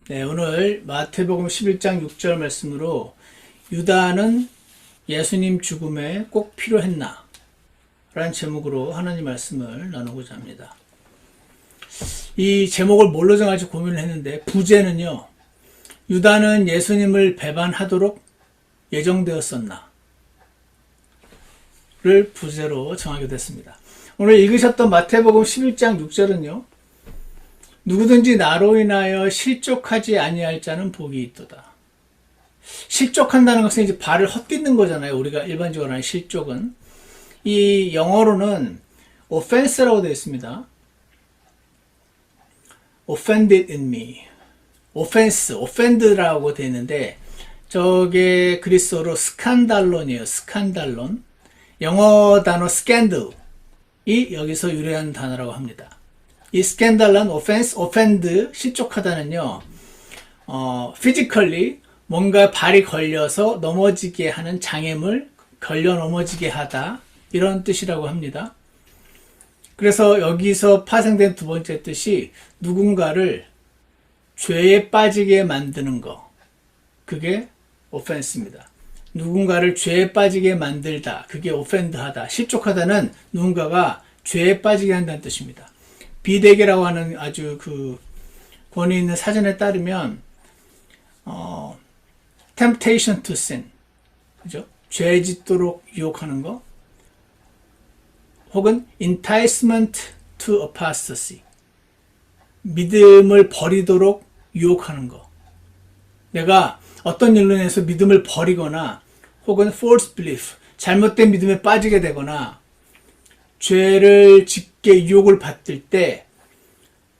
네, 오늘 마태복음 11장 6절 말씀으로 유다는 예수님 죽음에 꼭 필요했나? 라는 제목으로 하나님 말씀을 나누고자 합니다. 이 제목을 뭘로 정할지 고민을 했는데 부제는요, 유다는 예수님을 배반하도록 예정되었었나? 를 부제로 정하게 됐습니다. 오늘 읽으셨던 마태복음 11장 6절은요, 누구든지 나로 인하여 실족하지 아니할 자는 복이 있도다. 실족한다는 것은 이제 발을 헛디는 거잖아요. 우리가 일반적으로 하는 실족은. 이 영어로는 offense라고 되어 있습니다. offended in me. offend라고 되어 있는데, 저게 그리스어로 스칸달론이에요. 스칸달론. 영어 단어 scandal이 여기서 유래한 단어라고 합니다. 이 스캔달란 offend, 실족하다는요, physically 뭔가 발이 걸려서 넘어지게 하는 장애물, 걸려 넘어지게 하다, 이런 뜻이라고 합니다. 그래서 여기서 파생된 두 번째 뜻이 누군가를 죄에 빠지게 만드는 거. 그게 offense입니다. 누군가를 죄에 빠지게 만들다. 그게 offend하다. 실족하다는 누군가가 죄에 빠지게 한다는 뜻입니다. 비대계라고 하는 아주 그 권위 있는 사전에 따르면 temptation to sin, 그죠? 죄 짓도록 유혹하는 거, 혹은 enticement to apostasy, 믿음을 버리도록 유혹하는 거. 내가 어떤 일로 인해서 믿음을 버리거나, 혹은 false belief, 잘못된 믿음에 빠지게 되거나, 죄를 짓게 유혹을 받을 때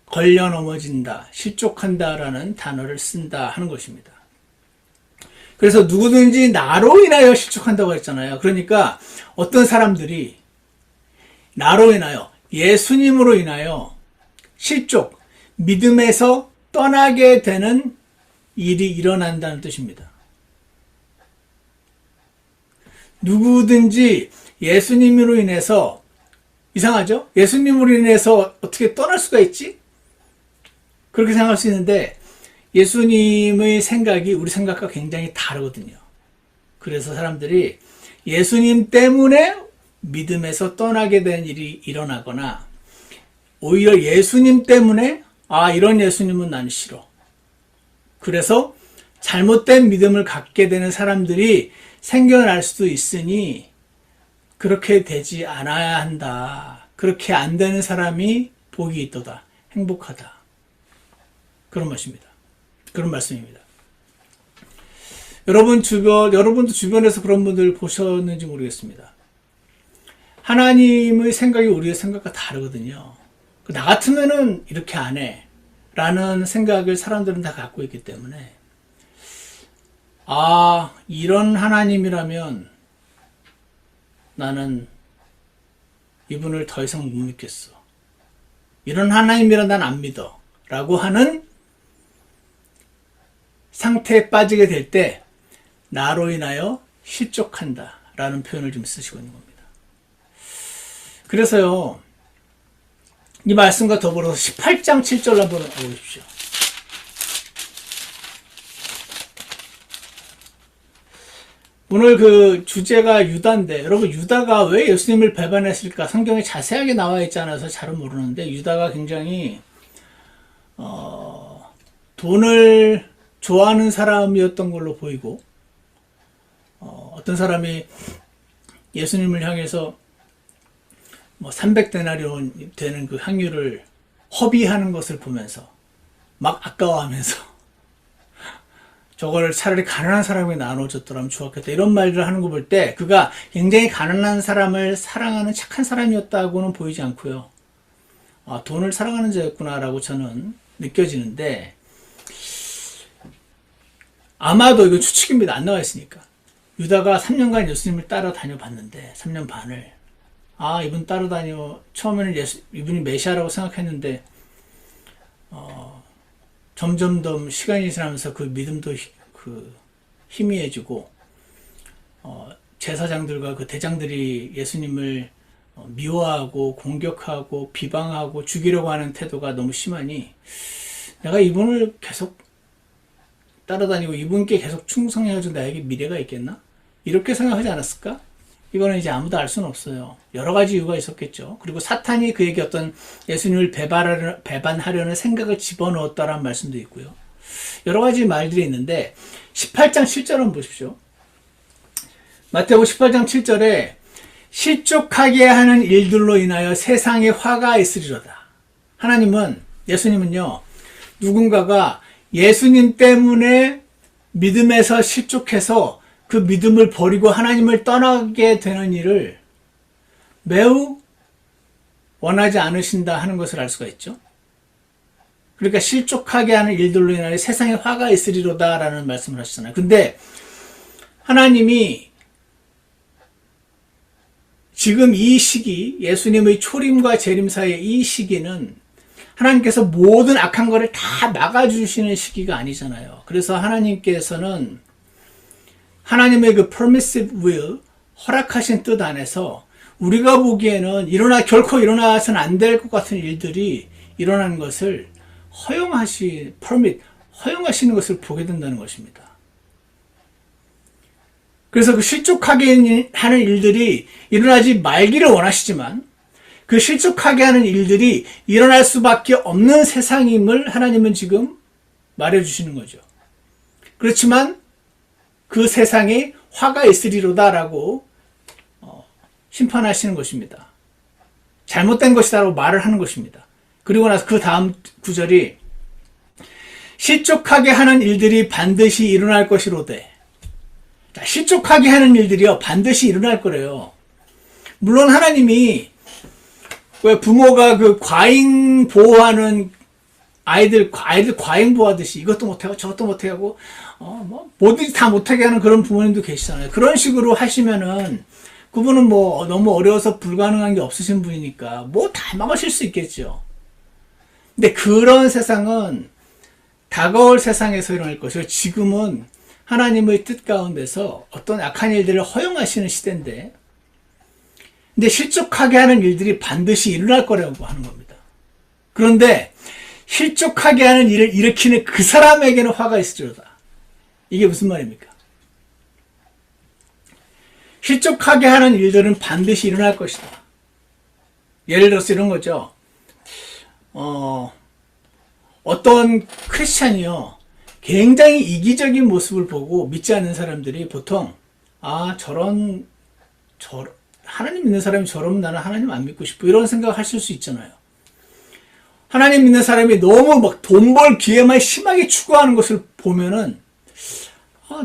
걸려 넘어진다, 실족한다라는 단어를 쓴다 하는 것입니다. 그래서 누구든지 나로 인하여 실족한다고 했잖아요. 그러니까 어떤 사람들이 나로 인하여, 예수님으로 인하여 실족, 믿음에서 떠나게 되는 일이 일어난다는 뜻입니다. 누구든지 예수님으로 인해서, 이상하죠? 예수님으로 인해서 어떻게 떠날 수가 있지? 그렇게 생각할 수 있는데 예수님의 생각이 우리 생각과 굉장히 다르거든요. 그래서 사람들이 예수님 때문에 믿음에서 떠나게 된 일이 일어나거나, 오히려 예수님 때문에 이런 예수님은 난 싫어. 그래서 잘못된 믿음을 갖게 되는 사람들이 생겨날 수도 있으니 그렇게 되지 않아야 한다. 그렇게 안 되는 사람이 복이 있도다. 행복하다. 그런 말씀입니다. 그런 말씀입니다. 여러분도 주변에서 그런 분들 보셨는지 모르겠습니다. 하나님의 생각이 우리의 생각과 다르거든요. 나 같으면은 이렇게 안 해. 라는 생각을 사람들은 다 갖고 있기 때문에, 이런 하나님이라면 나는 이분을 더 이상 못 믿겠어. 이런 하나님이라 난 안 믿어. 라고 하는 상태에 빠지게 될 때 나로 인하여 실족한다. 라는 표현을 좀 쓰시고 있는 겁니다. 그래서요, 이 말씀과 더불어서 18장 7절 한번 보십시오. 오늘 그 주제가 유다인데, 여러분 유다가 왜 예수님을 배반했을까? 성경에 자세하게 나와 있지 않아서 잘은 모르는데, 유다가 굉장히 돈을 좋아하는 사람이었던 걸로 보이고, 어떤 사람이 예수님을 향해서 300데나리온 되는 그 향유를 허비하는 것을 보면서 막 아까워하면서 저걸 차라리 가난한 사람에게 나눠줬더라면 좋았겠다, 이런 말을 하는 거 볼 때 그가 굉장히 가난한 사람을 사랑하는 착한 사람이었다고는 보이지 않고요. 돈을 사랑하는 자였구나라고 저는 느껴지는데, 아마도 이거 추측입니다. 안 나와 있으니까. 유다가 3년간 예수님을 따라다녀 봤는데, 3년 반을, 이분 따라다녀, 처음에는 이분이 메시아라고 생각했는데 점점 더 시간이 지나면서 그 믿음도 희미해지고, 제사장들과 그 대장들이 예수님을 미워하고 공격하고 비방하고 죽이려고 하는 태도가 너무 심하니 내가 이분을 계속 따라다니고 이분께 계속 충성해가지고 나에게 미래가 있겠나? 이렇게 생각하지 않았을까? 이거는 이제 아무도 알 수는 없어요. 여러 가지 이유가 있었겠죠. 그리고 사탄이 그에게 어떤 예수님을 배반하려는 생각을 집어넣었다라는 말씀도 있고요. 여러 가지 말들이 있는데 18장 7절 한번 보십시오. 마태복음 18장 7절에 실족하게 하는 일들로 인하여 세상에 화가 있으리로다. 하나님은, 예수님은요, 누군가가 예수님 때문에 믿음에서 실족해서 그 믿음을 버리고 하나님을 떠나게 되는 일을 매우 원하지 않으신다 하는 것을 알 수가 있죠. 그러니까 실족하게 하는 일들로 인하여 세상에 화가 있으리로다 라는 말씀을 하시잖아요. 근데 하나님이 지금 이 시기, 예수님의 초림과 재림 사이의 이 시기는 하나님께서 모든 악한 것을 다 막아주시는 시기가 아니잖아요. 그래서 하나님께서는 하나님의 그 permissive will, 허락하신 뜻 안에서 우리가 보기에는 결코 일어나서는 안 될 것 같은 일들이 일어나는 것을 허용하시는 것을 보게 된다는 것입니다. 그래서 그 실족하게 하는 일들이 일어나지 말기를 원하시지만 그 실족하게 하는 일들이 일어날 수밖에 없는 세상임을 하나님은 지금 말해주시는 거죠. 그렇지만 그 세상에 화가 있으리로다라고 심판하시는 것입니다. 잘못된 것이다라고 말을 하는 것입니다. 그리고 나서 그 다음 구절이 실족하게 하는 일들이 반드시 일어날 것이로되. 자, 실족하게 하는 일들이요 반드시 일어날 거래요. 물론 하나님이 왜 부모가 그 과잉 보호하는 아이들 과잉 보호하듯이 이것도 못하고 저것도 못하고 뭐든지 다 못하게 하는 그런 부모님도 계시잖아요. 그런 식으로 하시면은 그분은 뭐 너무 어려워서 불가능한 게 없으신 분이니까 뭐 다 막으실 수 있겠죠. 근데 그런 세상은 다가올 세상에서 일어날 것이고 지금은 하나님의 뜻 가운데서 어떤 악한 일들을 허용하시는 시대인데 근데 실족하게 하는 일들이 반드시 일어날 거라고 하는 겁니다. 그런데 실족하게 하는 일을 일으키는 그 사람에게는 화가 있으리로다. 이게 무슨 말입니까? 실족하게 하는 일들은 반드시 일어날 것이다. 예를 들어서 이런 거죠. 어떤 크리스찬이요 굉장히 이기적인 모습을 보고 믿지 않는 사람들이 보통 하나님 믿는 사람이 저러면 나는 하나님 안 믿고 싶어 이런 생각을 하실 수 있잖아요. 하나님 믿는 사람이 너무 막 돈 벌 기회만 심하게 추구하는 것을 보면은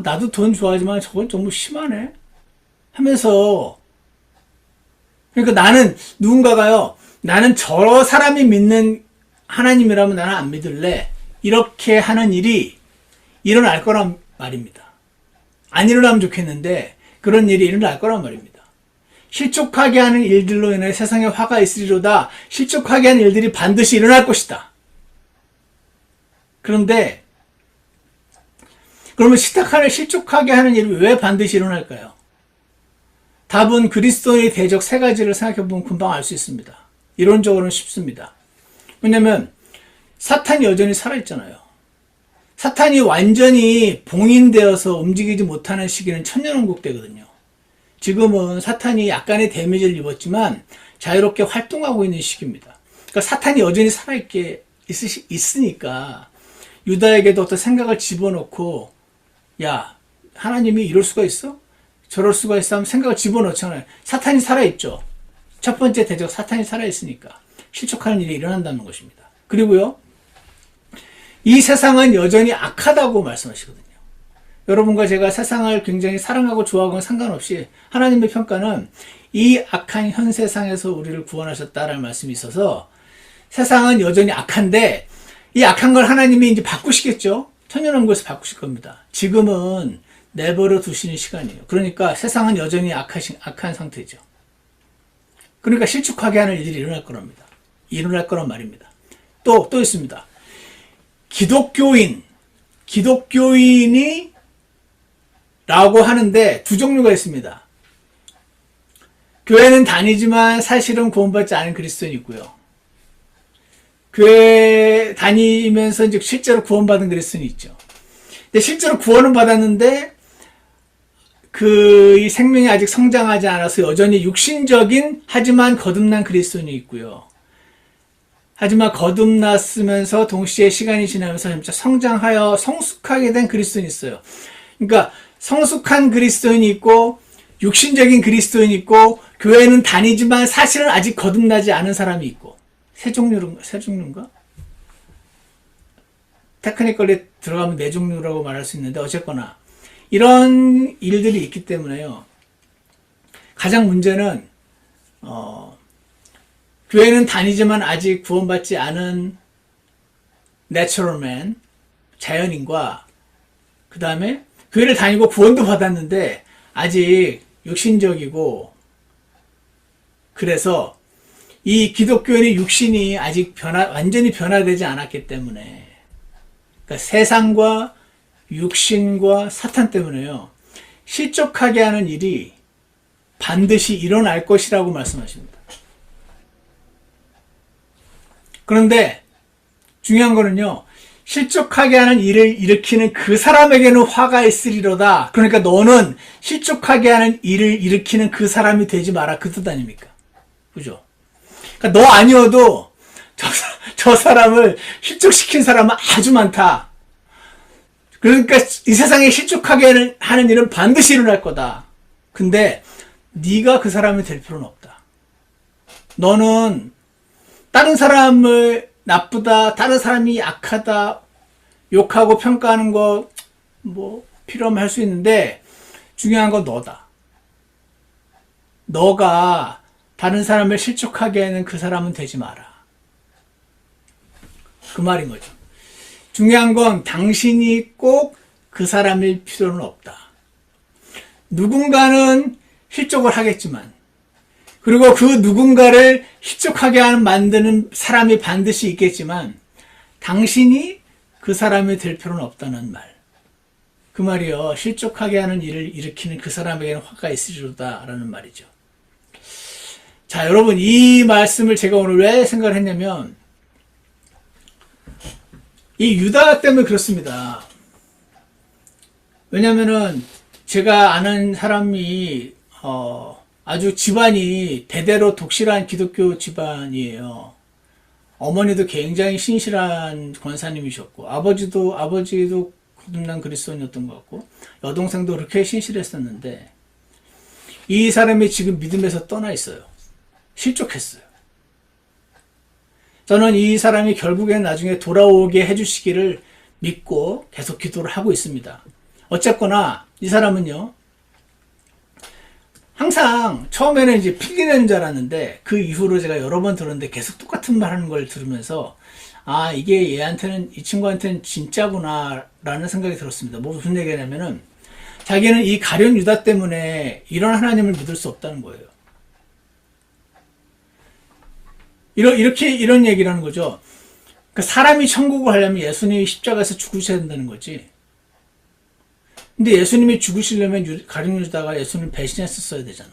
나도 돈 좋아하지만 저건 너무 심하네 하면서 그러니까 나는 저 사람이 믿는 하나님이라면 나는 안 믿을래 이렇게 하는 일이 일어날 거란 말입니다. 안 일어나면 좋겠는데 그런 일이 일어날 거란 말입니다. 실족하게 하는 일들로 인해 세상에 화가 있으리로다. 실족하게 하는 일들이 반드시 일어날 것이다. 그런데 그러면 실족하게 하는 일이 왜 반드시 일어날까요? 답은 그리스도의 대적 세 가지를 생각해보면 금방 알 수 있습니다. 이론적으로는 쉽습니다. 왜냐면 사탄이 여전히 살아있잖아요. 사탄이 완전히 봉인되어서 움직이지 못하는 시기는 천년왕국 때거든요. 지금은 사탄이 약간의 데미지를 입었지만 자유롭게 활동하고 있는 시기입니다. 그러니까 사탄이 여전히 살아있게 있으니까 유다에게도 어떤 생각을 집어넣고 야 하나님이 이럴 수가 있어? 저럴 수가 있어? 하면 생각을 집어넣잖아요. 사탄이 살아있죠. 첫 번째 대적 사탄이 살아있으니까 실족하는 일이 일어난다는 것입니다. 그리고요 이 세상은 여전히 악하다고 말씀하시거든요. 여러분과 제가 세상을 굉장히 사랑하고 좋아하고는 상관없이 하나님의 평가는 이 악한 현 세상에서 우리를 구원하셨다라는 말씀이 있어서 세상은 여전히 악한데 이 악한 걸 하나님이 이제 바꾸시겠죠. 천년왕국에서 바꾸실 겁니다. 지금은 내버려 두시는 시간이에요. 그러니까 세상은 여전히 악한 상태죠. 그러니까 실축하게 하는 일들이 일어날 거랍니다. 일어날 거란 말입니다. 또 있습니다. 기독교인이 라고 하는데 두 종류가 있습니다. 교회는 다니지만 사실은 구원받지 않은 그리스도인이 있고요. 교회 다니면서 이제 실제로 구원받은 그리스도인이 있죠. 실제로 구원은 받았는데 이 생명이 아직 성장하지 않아서 여전히 육신적인 하지만 거듭난 그리스도인이 있고요. 하지만 거듭났으면서 동시에 시간이 지나면서 점차 성장하여 성숙하게 된 그리스도인이 있어요. 그러니까 성숙한 그리스도인이 있고 육신적인 그리스도인이 있고 교회는 다니지만 사실은 아직 거듭나지 않은 사람이 있고 세 종류인가? 테크니컬리 들어가면 네 종류라고 말할 수 있는데 어쨌거나 이런 일들이 있기 때문에요. 가장 문제는 교회는 다니지만 아직 구원받지 않은 내추럴 맨, 자연인과 그 다음에 교회를 다니고 구원도 받았는데 아직 육신적이고 그래서 이 기독교인의 육신이 아직 완전히 변화되지 않았기 때문에 그러니까 세상과 육신과 사탄 때문에요. 실족하게 하는 일이 반드시 일어날 것이라고 말씀하십니다. 그런데 중요한 거는요. 실족하게 하는 일을 일으키는 그 사람에게는 화가 있으리로다. 그러니까 너는 실족하게 하는 일을 일으키는 그 사람이 되지 마라. 그 뜻 아닙니까? 그죠? 그러니까 너 아니어도 저 사람을 실족시킨 사람은 아주 많다. 그러니까 이 세상에 실족하게 하는 일은 반드시 일어날 거다. 근데 네가 그 사람이 될 필요는 없다. 너는 다른 사람을 나쁘다, 다른 사람이 약하다, 욕하고 평가하는 거 필요하면 할 수 있는데 중요한 건 너다. 너가 다른 사람을 실족하게 하는 그 사람은 되지 마라. 그 말인 거죠. 중요한 건 당신이 꼭 그 사람일 필요는 없다. 누군가는 실족을 하겠지만 그리고 그 누군가를 실족하게 만드는 사람이 반드시 있겠지만 당신이 그 사람이 될 필요는 없다는 말. 그 말이요. 실족하게 하는 일을 일으키는 그 사람에게는 화가 있으리로다 라는 말이죠. 자, 여러분 이 말씀을 제가 오늘 왜 생각을 했냐면 이 유다 때문에 그렇습니다. 왜냐면은 제가 아는 사람이 아주 집안이 대대로 독실한 기독교 집안이에요. 어머니도 굉장히 신실한 권사님이셨고 아버지도 거듭난 그리스도인이었던 것 같고 여동생도 그렇게 신실했었는데 이 사람이 지금 믿음에서 떠나 있어요. 실족했어요. 저는 이 사람이 결국엔 나중에 돌아오게 해주시기를 믿고 계속 기도를 하고 있습니다. 어쨌거나 이 사람은요. 항상 처음에는 이제 핑계대는 줄 알았는데 그 이후로 제가 여러 번 들었는데 계속 똑같은 말 하는 걸 들으면서 아 이게 이 친구한테는 진짜구나 라는 생각이 들었습니다. 무슨 얘기냐면은 자기는 이 가룟 유다 때문에 이런 하나님을 믿을 수 없다는 거예요. 이런 얘기를 하는 거죠. 그러니까 사람이 천국을 가려면 예수님이 십자가에서 죽으셔야 된다는 거지. 근데 예수님이 죽으시려면 가룟 유다가 예수님을 배신했었어야 되잖아.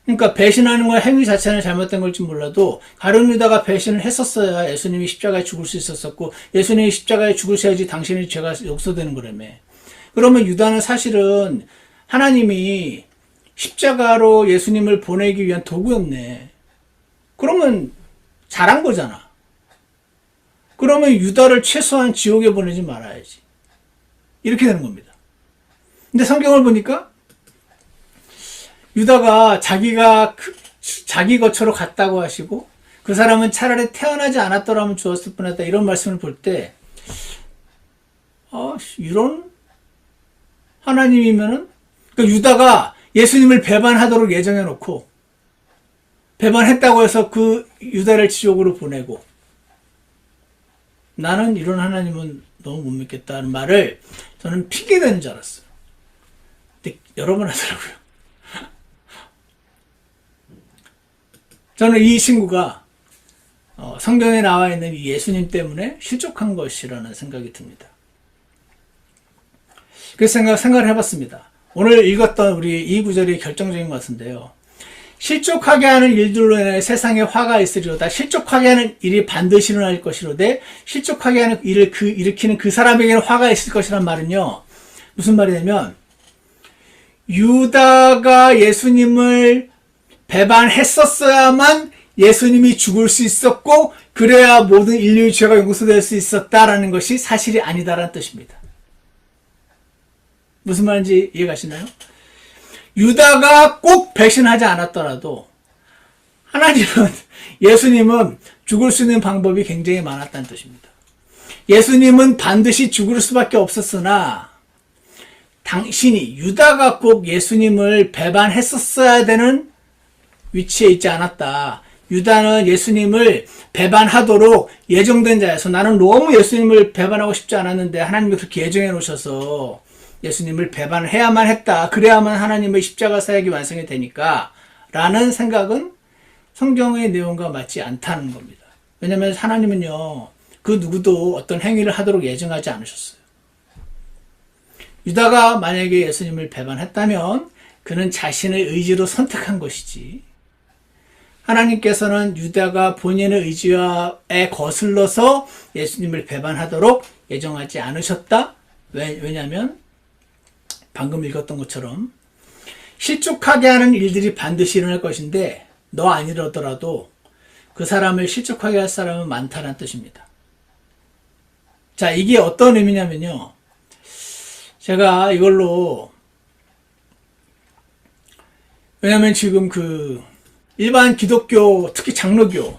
그러니까 배신하는 건 행위 자체는 잘못된 걸지 몰라도 가룟 유다가 배신을 했었어야 예수님이 십자가에 죽을 수 있었었고 예수님이 십자가에 죽으셔야지 당신의 죄가 용서되는 거라며. 그러면 유다는 사실은 하나님이 십자가로 예수님을 보내기 위한 도구였네. 그러면 잘한 거잖아. 그러면 유다를 최소한 지옥에 보내지 말아야지. 이렇게 되는 겁니다. 근데 성경을 보니까 유다가 자기 것처럼 갔다고 하시고 그 사람은 차라리 태어나지 않았더라면 좋았을 뻔했다 이런 말씀을 볼 때 이런 하나님이면은 그러니까 유다가 예수님을 배반하도록 예정해 놓고 배반했다고 해서 그 유다를 지옥으로 보내고 나는 이런 하나님은 너무 못 믿겠다는 말을 저는 핑계대는 줄 알았어요. 근데 여러 번 하더라고요. 저는 이 친구가 성경에 나와 있는 이 예수님 때문에 실족한 것이라는 생각이 듭니다. 그래서 생각을 해봤습니다. 오늘 읽었던 우리 이 구절이 결정적인 것 같은데요. 실족하게 하는 일들로 인해 세상에 화가 있으리로다. 실족하게 하는 일이 반드시 일어날 것이로되 실족하게 하는 일을 일으키는 그 사람에게는 화가 있을 것이란 말은요. 무슨 말이냐면 유다가 예수님을 배반했었어야만 예수님이 죽을 수 있었고 그래야 모든 인류의 죄가 용서될 수 있었다라는 것이 사실이 아니다라는 뜻입니다. 무슨 말인지 이해가시나요? 유다가 꼭 배신하지 않았더라도 예수님은 죽을 수 있는 방법이 굉장히 많았다는 뜻입니다. 예수님은 반드시 죽을 수밖에 없었으나 유다가 꼭 예수님을 배반했었어야 되는 위치에 있지 않았다. 유다는 예수님을 배반하도록 예정된 자여서 나는 너무 예수님을 배반하고 싶지 않았는데 하나님이 그렇게 예정해 놓으셔서 예수님을 배반해야만 했다. 그래야만 하나님의 십자가 사역이 완성이 되니까 라는 생각은 성경의 내용과 맞지 않다는 겁니다. 왜냐하면 하나님은요. 그 누구도 어떤 행위를 하도록 예정하지 않으셨어요. 유다가 만약에 예수님을 배반했다면 그는 자신의 의지로 선택한 것이지 하나님께서는 유다가 본인의 의지에 거슬러서 예수님을 배반하도록 예정하지 않으셨다. 왜냐하면 방금 읽었던 것처럼 실족하게 하는 일들이 반드시 일어날 것인데 너 아니더라도 그 사람을 실족하게 할 사람은 많다는 뜻입니다. 자, 이게 어떤 의미냐면요. 제가 이걸로 왜냐하면 지금 일반 기독교 특히 장로교는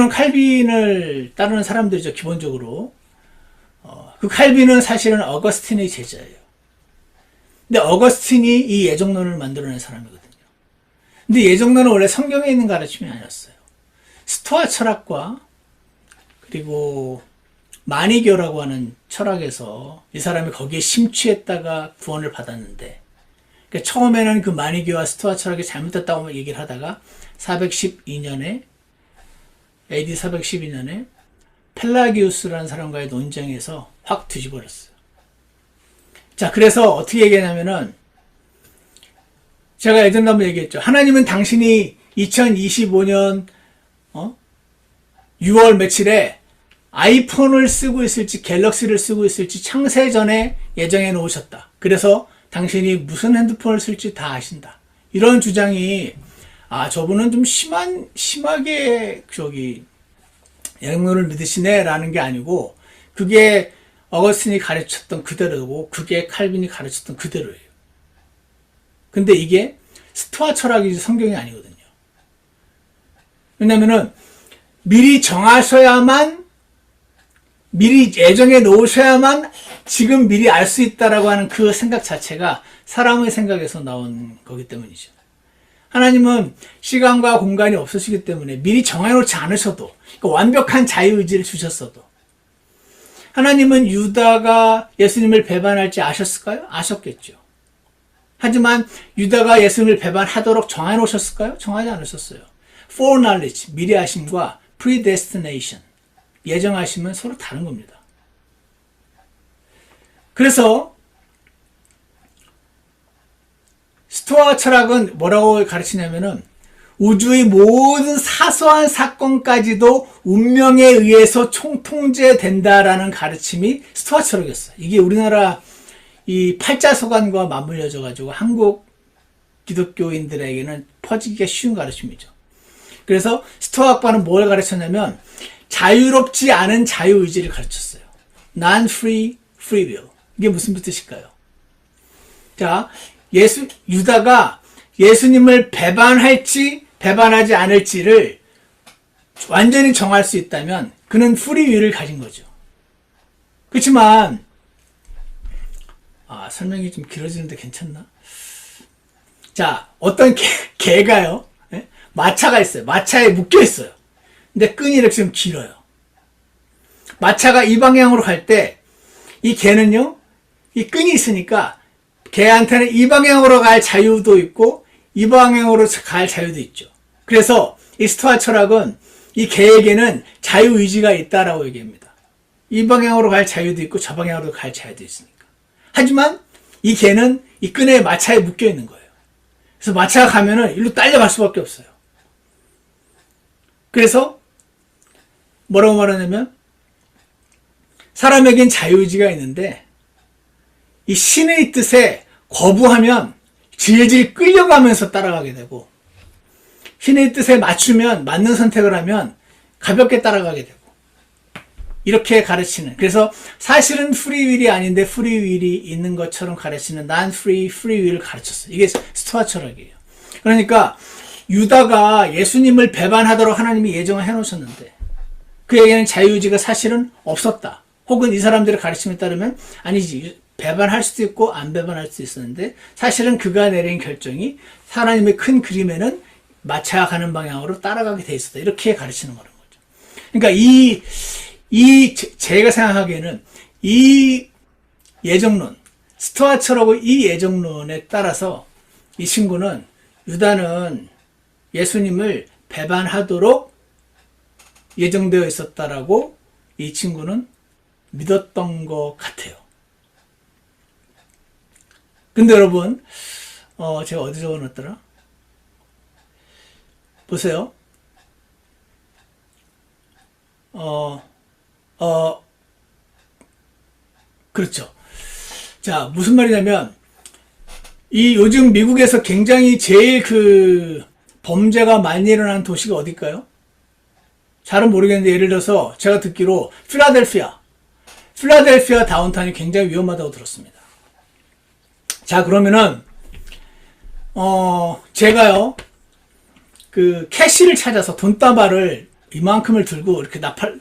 칼빈을 따르는 사람들이죠. 기본적으로 그 칼빈은 사실은 어거스틴의 제자예요. 근데 어거스틴이 이 예정론을 만들어낸 사람이거든요. 근데 예정론은 원래 성경에 있는 가르침이 아니었어요. 스토아 철학과 그리고 마니교라고 하는 철학에서 이 사람이 거기에 심취했다가 구원을 받았는데 그러니까 처음에는 그 마니교와 스토아 철학이 잘못됐다고 얘기를 하다가 412년에 AD 412년에 펠라기우스라는 사람과의 논쟁에서 확 뒤집어졌어요. 자, 그래서 어떻게 얘기하냐면은 제가 예전에 한번 얘기했죠. 하나님은 당신이 2025년 6월 며칠에 아이폰을 쓰고 있을지 갤럭시를 쓰고 있을지 창세전에 예정해 놓으셨다. 그래서 당신이 무슨 핸드폰을 쓸지 다 아신다. 이런 주장이 저분은 좀 심하게 예정론을 믿으시네 라는 게 아니고 그게 어거스틴이 가르쳤던 그대로고 그게 칼빈이 가르쳤던 그대로예요. 근데 이게 스토아 철학이지 성경이 아니거든요. 왜냐면은 미리 정하셔야만 미리 예정해 놓으셔야만 지금 미리 알 수 있다라고 하는 그 생각 자체가 사람의 생각에서 나온 거기 때문이죠. 하나님은 시간과 공간이 없으시기 때문에 미리 정해놓지 않으셔도 그러니까 완벽한 자유의지를 주셨어도 하나님은 유다가 예수님을 배반할지 아셨을까요? 아셨겠죠. 하지만 유다가 예수님을 배반하도록 정해놓으셨을까요? 정하지 않으셨어요. foreknowledge, 미리 아심과 predestination, 예정하심은 서로 다른 겁니다. 그래서 스토아 철학은 뭐라고 가르치냐면은 우주의 모든 사소한 사건까지도 운명에 의해서 총통제된다라는 가르침이 스토아 철학이었어요. 이게 우리나라 이 팔자서관과 맞물려져 가지고 한국 기독교인들에게는 퍼지기가 쉬운 가르침이죠. 그래서 스토아학파는 뭘 가르쳤냐면 자유롭지 않은 자유의지를 가르쳤어요. Non-free free will. 이게 무슨 뜻일까요? 자, 유다가 예수님을 배반할지 배반하지 않을지를 완전히 정할 수 있다면 그는 프리윌을 가진 거죠. 그렇지만 설명이 좀 길어지는데 괜찮나? 자, 어떤 개가요. 네? 마차가 있어요. 마차에 묶여 있어요. 근데 끈이 이렇게 좀 길어요. 마차가 이 방향으로 갈 때 이 개는요. 이 끈이 있으니까 개한테는 이 방향으로 갈 자유도 있고 이 방향으로 갈 자유도 있죠. 그래서 이 스토아 철학은 이 개에게는 자유의지가 있다라고 얘기합니다. 이 방향으로 갈 자유도 있고 저 방향으로 갈 자유도 있으니까. 하지만 이 개는 이 끈에 마차에 묶여 있는 거예요. 그래서 마차가 가면은 일로 딸려갈 수밖에 없어요. 그래서 뭐라고 말하냐면 사람에겐 자유의지가 있는데 이 신의 뜻에 거부하면 질질 끌려가면서 따라가게 되고 신의 뜻에 맞추면 맞는 선택을 하면 가볍게 따라가게 되고 이렇게 가르치는 그래서 사실은 프리윌이 아닌데 프리윌이 있는 것처럼 가르치는 난 프리윌을 가르쳤어요. 이게 스토아 철학이에요. 그러니까 유다가 예수님을 배반하도록 하나님이 예정을 해놓으셨는데 그에게는 자유의지가 사실은 없었다. 혹은 이 사람들의 가르침에 따르면 아니지 배반할 수도 있고 안 배반할 수도 있었는데 사실은 그가 내린 결정이 하나님의 큰 그림에는 마차가 가는 방향으로 따라가게 돼 있었다. 이렇게 가르치는 거는 거죠. 그러니까 제가 생각하기에는 이 예정론, 스토아 철학의 이 예정론에 따라서 이 친구는 유다는 예수님을 배반하도록 예정되어 있었다라고 이 친구는 믿었던 것 같아요. 근데 여러분, 제가 어디 적어놨더라? 보세요. 그렇죠. 자, 무슨 말이냐면, 이 요즘 미국에서 굉장히 제일 범죄가 많이 일어나는 도시가 어딜까요? 잘은 모르겠는데, 예를 들어서 제가 듣기로 필라델피아 다운타운이 굉장히 위험하다고 들었습니다. 자, 그러면은, 제가요, 캐시를 찾아서 돈다발을 이만큼을 들고 이렇게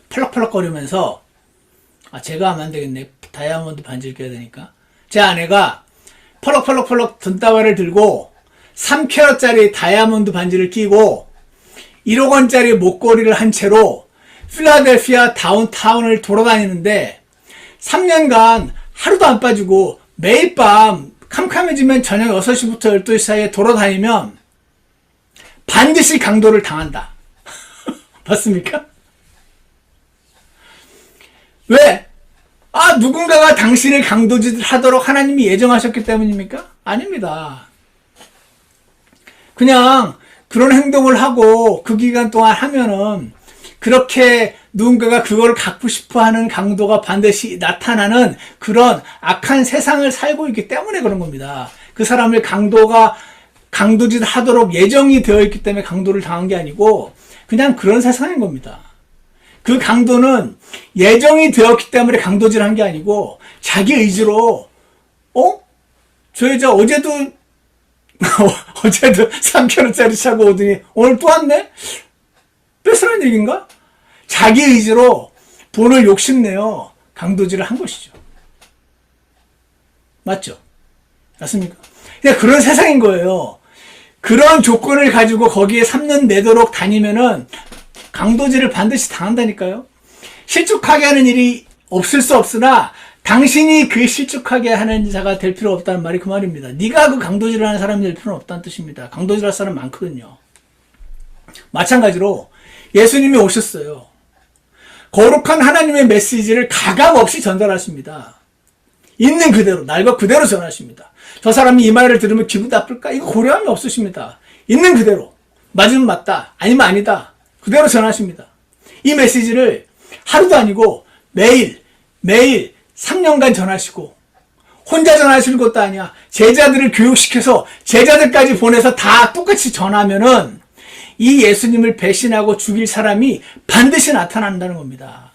펄럭펄럭거리면서, 제가 하면 안 되겠네. 다이아몬드 반지를 껴야 되니까. 제 아내가 펄럭펄럭 돈다발을 들고 3캐럿짜리 다이아몬드 반지를 끼고 1억 원짜리 목걸이를 한 채로 필라델피아 다운타운을 돌아다니는데 3년간 하루도 안 빠지고 매일 밤 캄캄해지면 저녁 6시부터 12시 사이에 돌아다니면 반드시 강도를 당한다. 맞습니까? 왜? 누군가가 당신을 강도짓을 하도록 하나님이 예정하셨기 때문입니까? 아닙니다. 그냥 그런 행동을 하고 그 기간 동안 하면은 그렇게 누군가가 그걸 갖고 싶어 하는 강도가 반드시 나타나는 그런 악한 세상을 살고 있기 때문에 그런 겁니다. 그 사람을 강도짓 하도록 예정이 되어 있기 때문에 강도를 당한 게 아니고 그냥 그런 세상인 겁니다. 그 강도는 예정이 되었기 때문에 강도질 한 게 아니고 자기 의지로 저 여자 어제도 3kg짜리 차고 오더니 오늘 또 왔네? 뺏으라는 얘기인가? 자기 의지로 돈을 욕심내어 강도질을 한 것이죠. 맞죠? 맞습니까? 그냥 그런 세상인 거예요. 그런 조건을 가지고 거기에 3년 내도록 다니면은 강도질을 반드시 당한다니까요. 실족하게 하는 일이 없을 수 없으나 당신이 그 실족하게 하는 자가 될 필요 없다는 말이 그 말입니다. 네가 그 강도질을 하는 사람이 될 필요는 없다는 뜻입니다. 강도질 할 사람 많거든요. 마찬가지로 예수님이 오셨어요. 거룩한 하나님의 메시지를 가감없이 전달하십니다. 있는 그대로, 날과 그대로 전하십니다. 저 사람이 이 말을 들으면 기분 나쁠까? 이거 고려함이 없으십니다. 있는 그대로. 맞으면 맞다. 아니면 아니다. 그대로 전하십니다. 이 메시지를 하루도 아니고 매일 3년간 전하시고 혼자 전하시는 것도 아니야. 제자들을 교육시켜서 제자들까지 보내서 다 똑같이 전하면은 이 예수님을 배신하고 죽일 사람이 반드시 나타난다는 겁니다.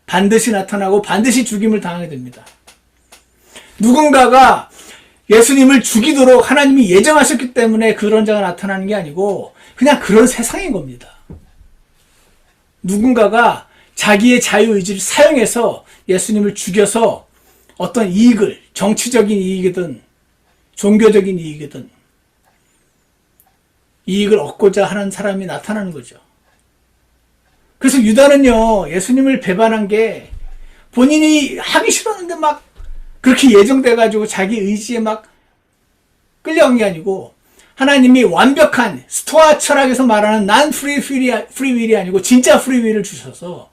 반드시 나타나고 반드시 죽임을 당하게 됩니다. 누군가가 예수님을 죽이도록 하나님이 예정하셨기 때문에 그런 자가 나타나는 게 아니고 그냥 그런 세상인 겁니다. 누군가가 자기의 자유의지를 사용해서 예수님을 죽여서 어떤 이익을, 정치적인 이익이든 종교적인 이익이든 이익을 얻고자 하는 사람이 나타나는 거죠. 그래서 유다는요, 예수님을 배반한 게 본인이 하기 싫었는데 막 그렇게 예정돼가지고 자기 의지에 막 끌려간 게 아니고 하나님이 완벽한 스토아 철학에서 말하는 난 프리윌이 아니고 진짜 프리윌을 주셔서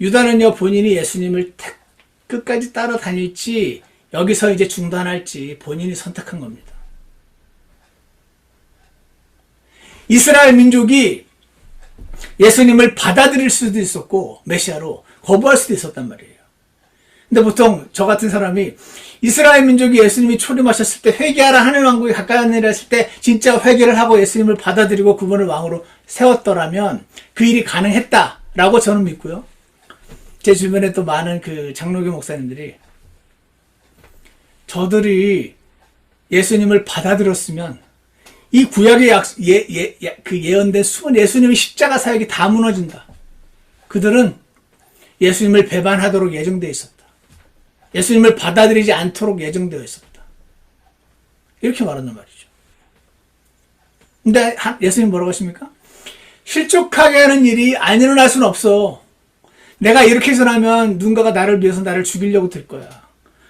유다는요, 본인이 예수님을 끝까지 따라다닐지 여기서 이제 중단할지 본인이 선택한 겁니다. 이스라엘 민족이 예수님을 받아들일 수도 있었고 메시아로 거부할 수도 있었단 말이에요. 근데 보통 저 같은 사람이 이스라엘 민족이 예수님이 초림하셨을 때 회개하라 하늘 왕국에 가까이 하느라 했을 때 진짜 회개를 하고 예수님을 받아들이고 그분을 왕으로 세웠더라면 그 일이 가능했다라고 저는 믿고요. 제 주변에 또 많은 그 장로교 목사님들이 저들이 예수님을 받아들였으면 이 구약의 그 예언된 수은 예수님의 십자가 사역이 다 무너진다. 그들은 예수님을 배반하도록 예정되어 있었다. 예수님을 받아들이지 않도록 예정되어 있었다. 이렇게 말한단 말이죠. 근데 예수님 뭐라고 하십니까? 실족하게 하는 일이 안 일어날 수는 없어. 내가 이렇게 전하면 누군가가 나를 위해서 나를 죽이려고 들 거야.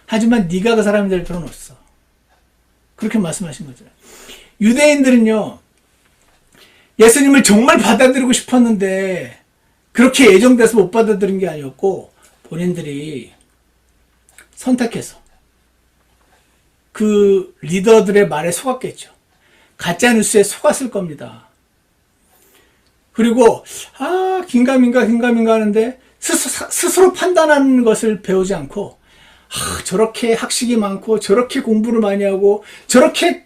하지만 네가 그 사람이 될 필요는 없어. 그렇게 말씀하신 거죠. 유대인들은요, 예수님을 정말 받아들이고 싶었는데 그렇게 예정돼서 못 받아들인 게 아니었고 본인들이 선택해서 그 리더들의 말에 속았겠죠. 가짜뉴스에 속았을 겁니다. 그리고 긴가민가 하는데 스스로 판단하는 것을 배우지 않고 저렇게 학식이 많고 저렇게 공부를 많이 하고 저렇게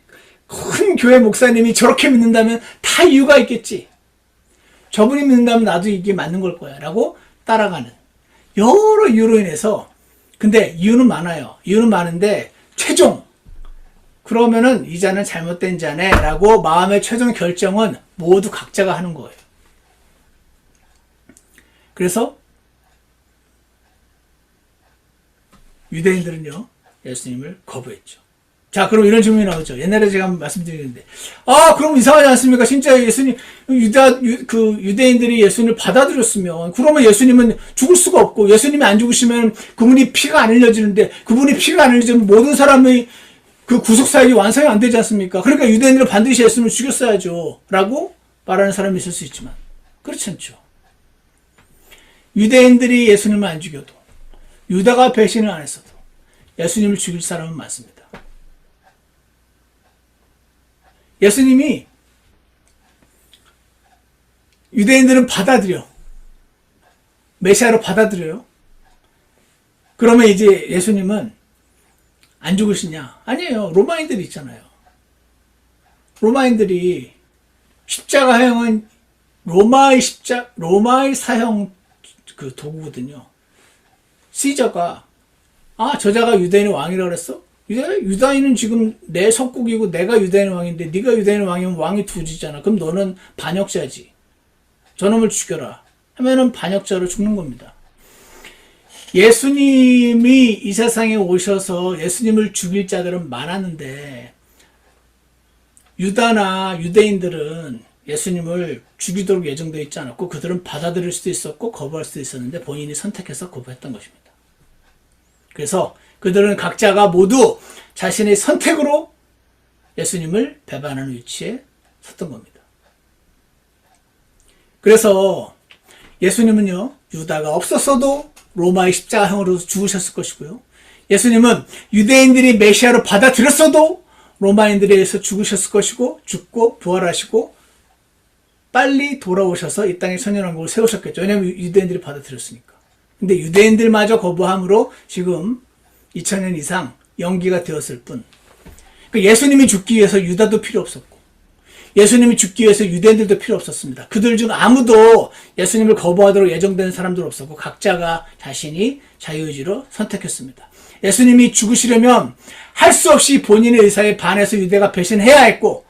큰 교회 목사님이 저렇게 믿는다면 다 이유가 있겠지. 저분이 믿는다면 나도 이게 맞는 걸 거야 라고 따라가는 여러 이유로 인해서. 근데 이유는 많아요. 이유는 많은데 최종 그러면은 이 자는 잘못된 자네 라고 마음의 최종 결정은 모두 각자가 하는 거예요. 그래서 유대인들은요 예수님을 거부했죠. 자, 그럼 이런 질문이 나오죠. 옛날에 제가 말씀드리는데, 그럼 이상하지 않습니까? 진짜 예수님, 유대인들이 예수님을 받아들였으면, 그러면 예수님은 죽을 수가 없고, 예수님이 안 죽으시면 그분이 피가 안 흘려지는데, 그분이 피가 안 흘려지면 모든 사람의 그 구속사역이 완성이 안 되지 않습니까? 그러니까 유대인들은 반드시 예수님을 죽였어야죠. 라고 말하는 사람이 있을 수 있지만, 그렇지 않죠. 유대인들이 예수님을 안 죽여도, 유다가 배신을 안 했어도, 예수님을 죽일 사람은 많습니다. 예수님이 유대인들은 받아들여. 메시아로 받아들여요. 그러면 이제 예수님은 안 죽으시냐? 아니에요. 로마인들이 있잖아요. 로마인들이 십자가형은 로마의 사형 그 도구거든요. 시저가 저자가 유대인의 왕이라고 그랬어? 유다인은 지금 내 속국이고 내가 유다인의 왕인데 네가 유다인의 왕이면 왕이 두지잖아. 그럼 너는 반역자지. 저놈을 죽여라. 하면은 반역자로 죽는 겁니다. 예수님이 이 세상에 오셔서 예수님을 죽일 자들은 많았는데 유다나 유대인들은 예수님을 죽이도록 예정되어 있지 않았고 그들은 받아들일 수도 있었고 거부할 수도 있었는데 본인이 선택해서 거부했던 것입니다. 그래서 그들은 각자가 모두 자신의 선택으로 예수님을 배반하는 위치에 섰던 겁니다. 그래서 예수님은요, 유다가 없었어도 로마의 십자가형으로 죽으셨을 것이고요. 예수님은 유대인들이 메시아로 받아들였어도 로마인들에 의해서 죽으셨을 것이고 죽고 부활하시고 빨리 돌아오셔서 이 땅에 천년왕국을 세우셨겠죠. 왜냐하면 유대인들이 받아들였으니까. 근데 유대인들마저 거부함으로 지금 2000년 이상 연기가 되었을 뿐. 그러니까 예수님이 죽기 위해서 유다도 필요 없었고 예수님이 죽기 위해서 유대인들도 필요 없었습니다. 그들 중 아무도 예수님을 거부하도록 예정된 사람들 없었고 각자가 자신이 자유의지로 선택했습니다. 예수님이 죽으시려면 할 수 없이 본인의 의사에 반해서 유대가 배신해야 했고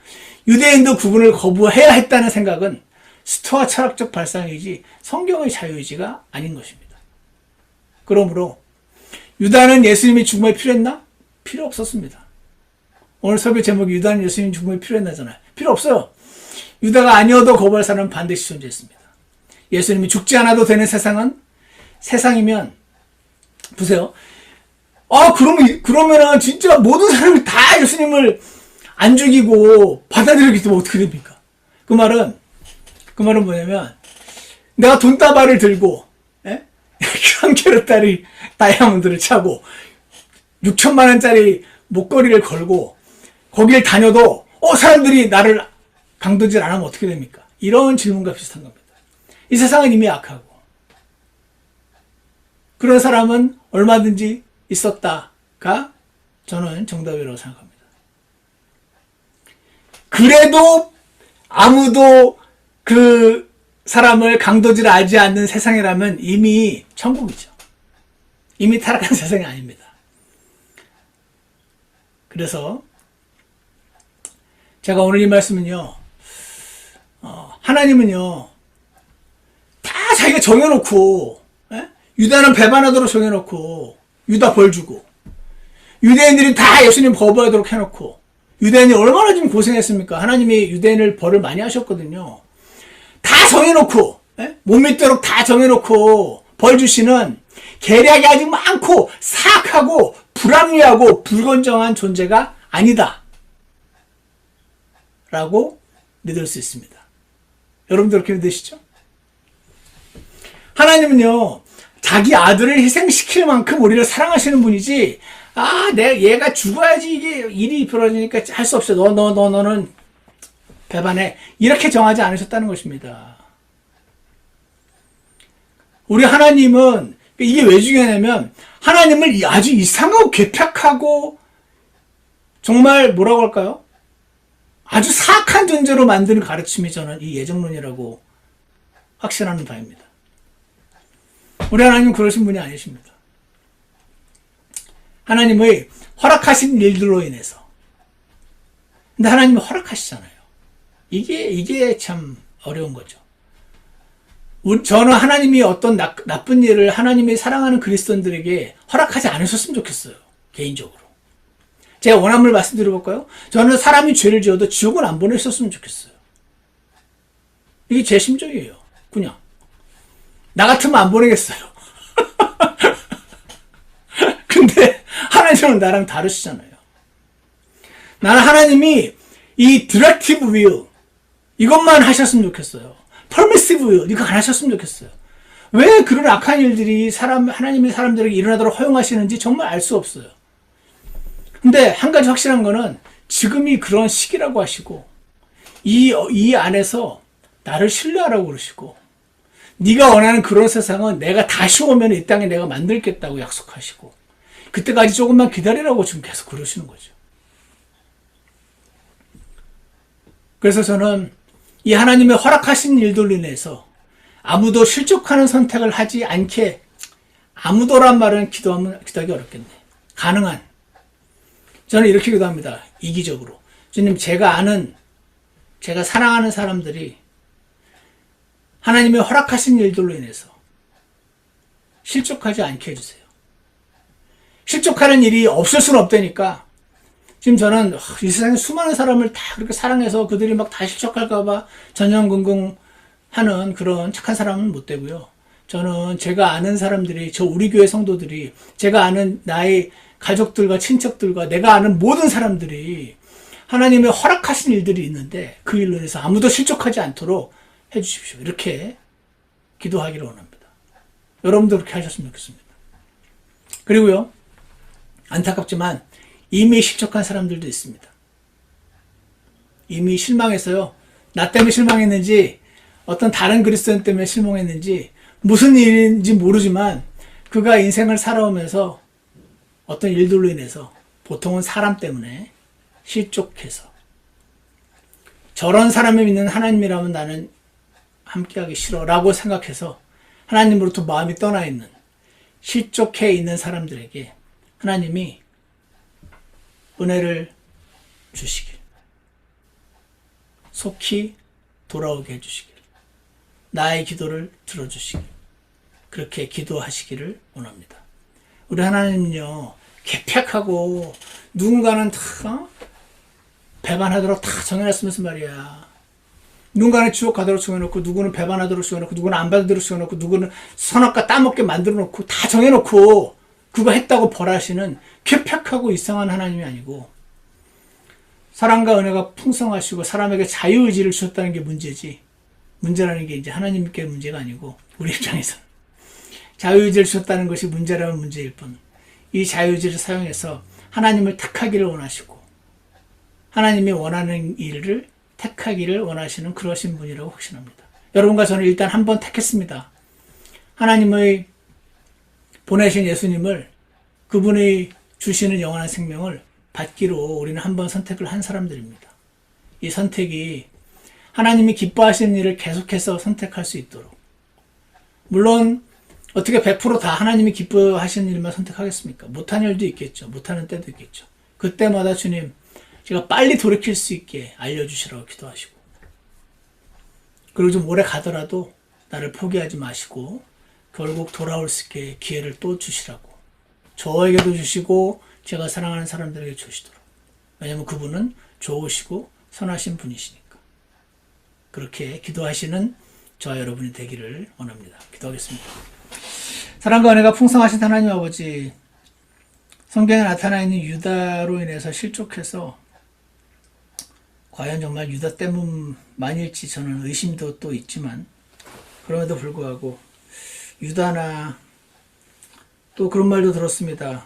유대인도 그분을 거부해야 했다는 생각은 스토아 철학적 발상이지 성경의 자유의지가 아닌 것입니다. 그러므로 유다는 예수님이 죽음에 필요했나? 필요 없었습니다. 오늘 설교 제목이 유다는 예수님 죽음에 필요했나잖아요. 필요 없어요. 유다가 아니어도 거부할 사람은 반드시 존재했습니다. 예수님이 죽지 않아도 되는 세상이면 보세요. 그러면은 진짜 모든 사람이 다 예수님을 안 죽이고 받아들이기 때문에 어떻게 됩니까? 그 말은 뭐냐면 내가 돈다발을 들고 한 캐럿짜리 다이아몬드를 차고 6천만 원짜리 목걸이를 걸고 거길 다녀도 사람들이 나를 강도질 안 하면 어떻게 됩니까? 이런 질문과 비슷한 겁니다. 이 세상은 이미 악하고 그런 사람은 얼마든지 있었다가 저는 정답이라고 생각합니다. 그래도 아무도 그 사람을 강도질하지 않는 세상이라면 이미 천국이죠. 이미 타락한 세상이 아닙니다. 그래서 제가 오늘 이 말씀은요, 하나님은요, 다 자기가 정해놓고, 유다는 배반하도록 정해놓고, 유다 벌 주고, 유대인들이 다 예수님 거부하도록 해놓고, 유대인이 얼마나 좀 고생했습니까? 하나님이 유대인을 벌을 많이 하셨거든요. 다 정해놓고, 못 믿도록 다 정해놓고, 벌 주시는 계략이 아주 많고, 사악하고, 불합리하고, 불건정한 존재가 아니다. 라고 믿을 수 있습니다. 여러분들 그렇게 믿으시죠? 하나님은요, 자기 아들을 희생시킬 만큼 우리를 사랑하시는 분이지, 얘가 죽어야지 이게 일이 벌어지니까 할 수 없어. 너는 배반해. 이렇게 정하지 않으셨다는 것입니다. 우리 하나님은, 이게 왜 중요하냐면, 하나님을 아주 이상하고 괴팍하고, 정말 뭐라고 할까요? 아주 사악한 존재로 만드는 가르침이 저는 이 예정론이라고 확신하는 바입니다. 우리 하나님은 그러신 분이 아니십니다. 하나님의 허락하신 일들로 인해서. 근데 하나님이 허락하시잖아요. 이게 참 어려운 거죠. 저는 하나님이 어떤 나쁜 일을 하나님이 사랑하는 그리스도인들에게 허락하지 않으셨으면 좋겠어요. 개인적으로. 제가 원한을 말씀드려볼까요? 저는 사람이 죄를 지어도 지옥은 안 보내셨으면 좋겠어요. 이게 제 심정이에요. 그냥. 나 같으면 안 보내겠어요. 근데 하나님은 나랑 다르시잖아요. 나는 하나님이 이 디렉티브 윌 이것만 하셨으면 좋겠어요. 퍼미시브 윌 이거 안 하셨으면 좋겠어요. 왜 그런 악한 일들이 하나님의 사람들에게 일어나도록 허용하시는지 정말 알 수 없어요. 근데 한 가지 확실한 거는 지금이 그런 시기라고 하시고 이 안에서 나를 신뢰하라고 그러시고 네가 원하는 그런 세상은 내가 다시 오면 이 땅에 내가 만들겠다고 약속하시고 그때까지 조금만 기다리라고 지금 계속 그러시는 거죠. 그래서 저는 이 하나님의 허락하신 일들로 인해서 아무도 실족하는 선택을 하지 않게 아무도란 말은 기도하기 어렵겠네. 가능한 저는 이렇게 기도합니다. 이기적으로. 주님, 제가 사랑하는 사람들이 하나님의 허락하신 일들로 인해서 실족하지 않게 해주세요. 실족하는 일이 없을 수는 없다니까. 지금 저는 이 세상에 수많은 사람을 다 그렇게 사랑해서 그들이 막 다 실족할까봐 전전긍긍하는 그런 착한 사람은 못 되고요. 저는 제가 아는 사람들이, 우리 교회 성도들이, 제가 아는 나의 가족들과 친척들과 내가 아는 모든 사람들이 하나님의 허락하신 일들이 있는데 그 일로 인해서 아무도 실족하지 않도록 해주십시오. 이렇게 기도하기를 원합니다. 여러분도 그렇게 하셨으면 좋겠습니다. 그리고요, 안타깝지만 이미 실족한 사람들도 있습니다. 이미 실망해서요, 나 때문에 실망했는지 어떤 다른 그리스도인 때문에 실망했는지 무슨 일인지 모르지만 그가 인생을 살아오면서 어떤 일들로 인해서 보통은 사람 때문에 실족해서 저런 사람이 믿는 하나님이라면 나는 함께하기 싫어 라고 생각해서 하나님으로부터 마음이 떠나 있는 실족해 있는 사람들에게 하나님이 은혜를 주시길, 속히 돌아오게 해주시길, 나의 기도를 들어주시길, 그렇게 기도하시기를 원합니다. 우리 하나님은요, 개팍하고 누군가는 다 배반하도록 다 정해놨으면서 말이야. 누군가는 지옥 가도록 정해놓고, 누구는 배반하도록 정해놓고, 누구는 안 받도록 정해놓고, 누구는 선악과 따먹게 만들어놓고 다 정해놓고 그거 했다고 벌하시는 개팍하고 이상한 하나님이 아니고, 사랑과 은혜가 풍성하시고 사람에게 자유의지를 주셨다는 게 문제지, 문제라는 게 이제 하나님께 문제가 아니고 우리 입장에서는 자유의지를 주셨다는 것이 문제라면 문제일 뿐, 이 자유의지를 사용해서 하나님을 택하기를 원하시고 하나님이 원하는 일을 택하기를 원하시는 그러신 분이라고 확신합니다. 여러분과 저는 일단 한번 택했습니다. 하나님의 보내신 예수님을, 그분의 주시는 영원한 생명을 받기로 우리는 한번 선택을 한 사람들입니다. 이 선택이 하나님이 기뻐하시는 일을 계속해서 선택할 수 있도록, 물론 어떻게 100%다 하나님이 기뻐하시는 일만 선택하겠습니까? 못하는 일도 있겠죠. 못하는 때도 있겠죠. 그때마다 주님, 제가 빨리 돌이킬 수 있게 알려주시라고 기도하시고, 그리고 좀 오래 가더라도 나를 포기하지 마시고 결국 돌아올 수 있게 기회를 또 주시라고, 저에게도 주시고 제가 사랑하는 사람들에게 주시도록. 왜냐하면 그분은 좋으시고 선하신 분이시니까. 그렇게 기도하시는 저와 여러분이 되기를 원합니다. 기도하겠습니다. 사랑과 은혜가 풍성하신 하나님 아버지, 성경에 나타나 있는 유다로 인해서 실족해서 과연 정말 유다 때문만일지 저는 의심도 또 있지만, 그럼에도 불구하고 유다나 또 그런 말도 들었습니다.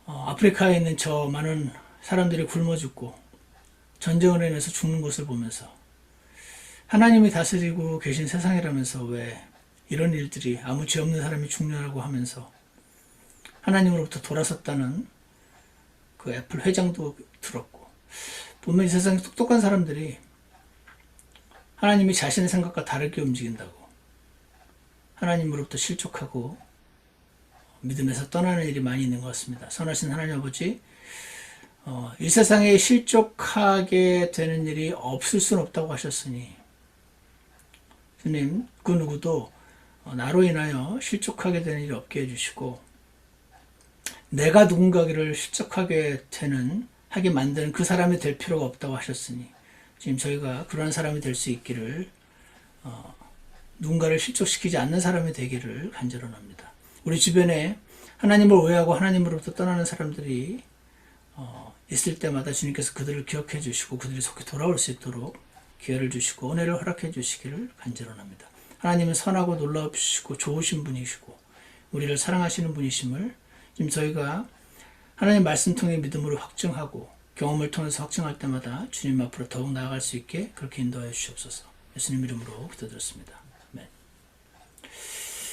아프리카에 있는 저 많은 사람들이 굶어 죽고 전쟁으로 인해서 죽는 것을 보면서 하나님이 다스리고 계신 세상이라면서 왜 이런 일들이, 아무 죄 없는 사람이 죽냐고 하면서 하나님으로부터 돌아섰다는 그 애플 회장도 들었고, 보면 이 세상에 똑똑한 사람들이 하나님이 자신의 생각과 다르게 움직인다고 하나님으로부터 실족하고 믿음에서 떠나는 일이 많이 있는 것 같습니다. 선하신 하나님 아버지, 이 세상에 실족하게 되는 일이 없을 수는 없다고 하셨으니, 주님, 그 누구도 나로 인하여 실족하게 되는 일이 없게 해주시고, 내가 누군가를 실족하게 하게 만드는 그 사람이 될 필요가 없다고 하셨으니, 지금 저희가 그러한 사람이 될 수 있기를, 누군가를 실족시키지 않는 사람이 되기를 간절합니다. 우리 주변에 하나님을 오해하고 하나님으로부터 떠나는 사람들이 있을 때마다 주님께서 그들을 기억해 주시고 그들이 속히 돌아올 수 있도록 기회를 주시고 은혜를 허락해 주시기를 간절합니다. 하나님은 선하고 놀라우시고 좋으신 분이시고 우리를 사랑하시는 분이심을 지금 저희가 하나님 말씀 통해 믿음으로 확증하고 경험을 통해서 확증할 때마다 주님 앞으로 더욱 나아갈 수 있게 그렇게 인도하여 주시옵소서. 예수님 이름으로 기도드렸습니다.